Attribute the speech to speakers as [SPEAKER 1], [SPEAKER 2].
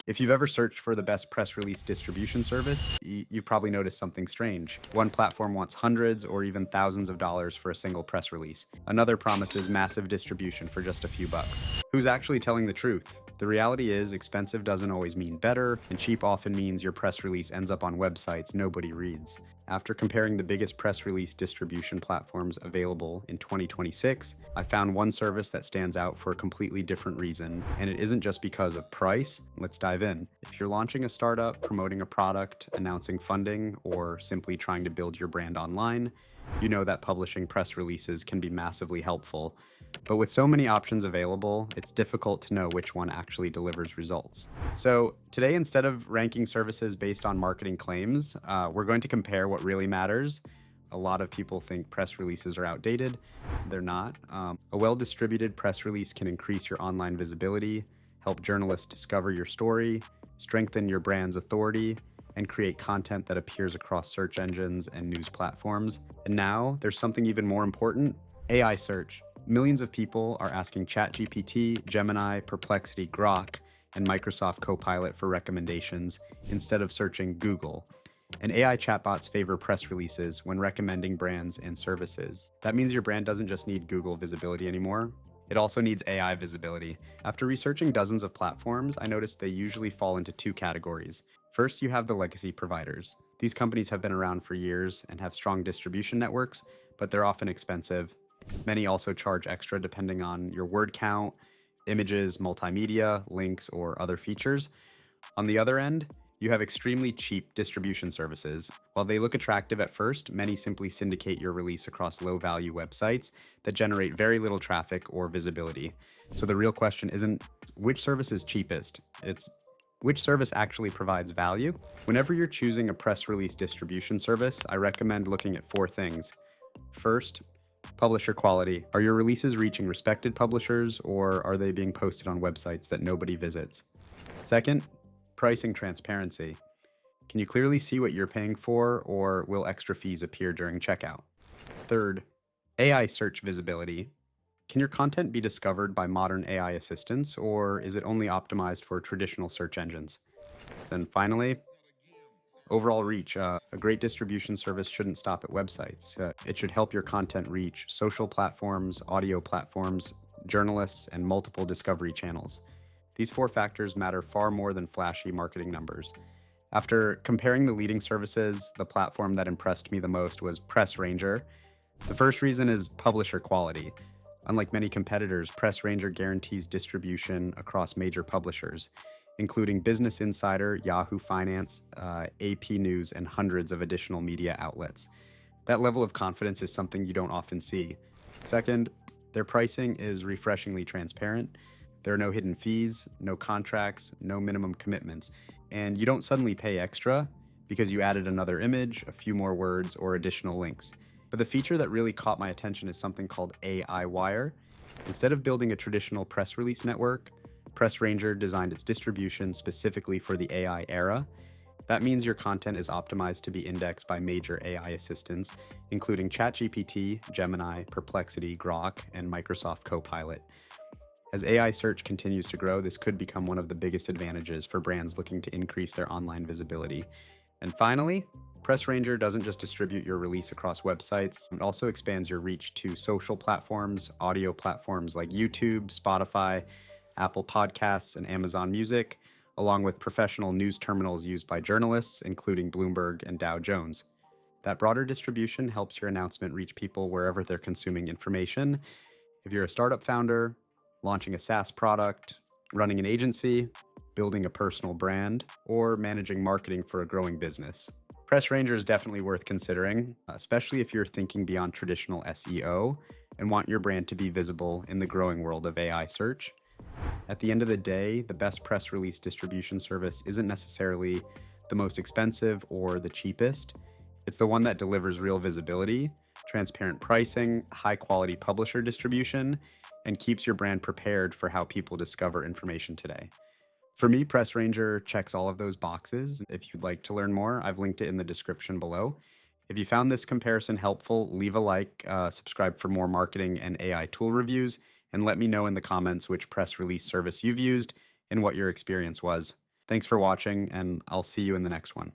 [SPEAKER 1] If you've ever searched for the best press release distribution service, you've probably noticed something strange. One platform wants hundreds or even thousands of dollars for a single press release. Another promises massive distribution for just a few bucks. Who's actually telling the truth? The reality is, expensive doesn't always mean better, and cheap often means your press release ends up on websites nobody reads. After comparing the biggest press release distribution platforms available in 2026, I found one service that stands out for a completely different reason, and it isn't just because of price. Let's dive in. If you're launching a startup, promoting a product, announcing funding, or simply trying to build your brand online, you know that publishing press releases can be massively helpful. But with so many options available, it's difficult to know which one actually delivers results. So today, instead of ranking services based on marketing claims, we're going to compare what really matters. A lot of people think press releases are outdated. They're not. A well-distributed press release can increase your online visibility, help journalists discover your story, strengthen your brand's authority, and create content that appears across search engines and news platforms. And now there's something even more important: AI search. Millions of people are asking ChatGPT, Gemini, Perplexity, Grok, and Microsoft Copilot for recommendations instead of searching Google. And AI chatbots favor press releases when recommending brands and services. That means your brand doesn't just need Google visibility anymore. It also needs AI visibility. After researching dozens of platforms, I noticed they usually fall into two categories. First, you have the legacy providers. These companies have been around for years and have strong distribution networks, but they're often expensive. Many also charge extra depending on your word count, images, multimedia, links, or other features. On the other end, you have extremely cheap distribution services. While they look attractive at first, many simply syndicate your release across low-value websites that generate very little traffic or visibility. So the real question isn't which service is cheapest, it's which service actually provides value. Whenever you're choosing a press release distribution service, I recommend looking at four things. First, publisher quality. Are your releases reaching respected publishers, or are they being posted on websites that nobody visits? Second, pricing transparency. Can you clearly see what you're paying for, or will extra fees appear during checkout? Third, AI search visibility. Can your content be discovered by modern AI assistants, or is it only optimized for traditional search engines? Then finally, overall reach. A great distribution service shouldn't stop at websites. It should help your content reach social platforms, audio platforms, journalists, and multiple discovery channels. These four factors matter far more than flashy marketing numbers. After comparing the leading services, the platform that impressed me the most was Press Ranger. The first reason is publisher quality. Unlike many competitors, Press Ranger guarantees distribution across major publishers, including Business Insider, Yahoo Finance, AP News, and hundreds of additional media outlets. That level of confidence is something you don't often see. Second, their pricing is refreshingly transparent. There are no hidden fees, no contracts, no minimum commitments, and you don't suddenly pay extra because you added another image, a few more words, or additional links. But the feature that really caught my attention is something called AI Wire. Instead of building a traditional press release network, Press Ranger designed its distribution specifically for the AI era. That means your content is optimized to be indexed by major AI assistants, including ChatGPT, Gemini, Perplexity, Grok, and Microsoft Copilot. As AI search continues to grow, this could become one of the biggest advantages for brands looking to increase their online visibility. And finally, Press Ranger doesn't just distribute your release across websites, it also expands your reach to social platforms, audio platforms like YouTube, Spotify, Apple Podcasts, and Amazon Music, along with professional news terminals used by journalists, including Bloomberg and Dow Jones. That broader distribution helps your announcement reach people wherever they're consuming information. If you're a startup founder, launching a SaaS product, running an agency, building a personal brand, or managing marketing for a growing business, Press Ranger is definitely worth considering, especially if you're thinking beyond traditional SEO and want your brand to be visible in the growing world of AI search. At the end of the day, the best press release distribution service isn't necessarily the most expensive or the cheapest. It's the one that delivers real visibility, transparent pricing, high quality publisher distribution, and keeps your brand prepared for how people discover information today. For me, Press Ranger checks all of those boxes. If you'd like to learn more, I've linked it in the description below. If you found this comparison helpful, leave a like, subscribe for more marketing and AI tool reviews, and let me know in the comments which press release service you've used and what your experience was. Thanks for watching, and I'll see you in the next one.